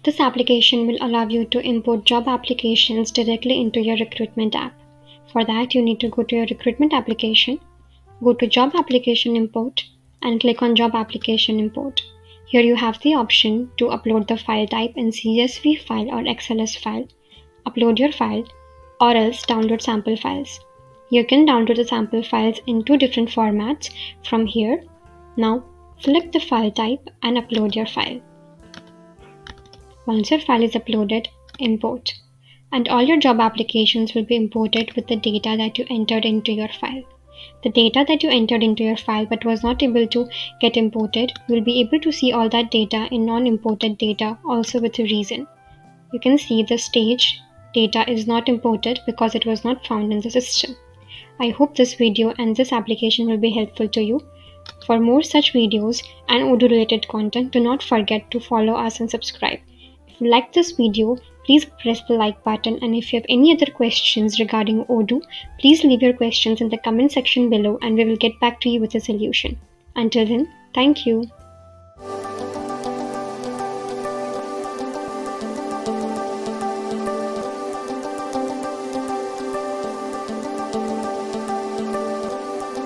This application will allow you to import job applications directly into your recruitment app. For that, you need to go to your recruitment application, go to Job Application Import, and click on Job Application Import. Here you have the option to upload the file type in CSV file or XLS file, upload your file, or else download sample files. You can download the sample files in two different formats from here. Now, select the file type and upload your file. Once your file is uploaded, import. And all your job applications will be imported with the data that you entered into your file. The data that you entered into your file but was not able to get imported, you will be able to see all that data in non-imported data also with a reason. You can see the stage data is not imported because it was not found in the system. I hope this video and this application will be helpful to you. For more such videos and Odoo related content, do not forget to follow us and subscribe. If you like this video, please press the like button, and if you have any other questions regarding Odoo, please leave your questions in the comment section below and we will get back to you with a solution. Until then, thank you.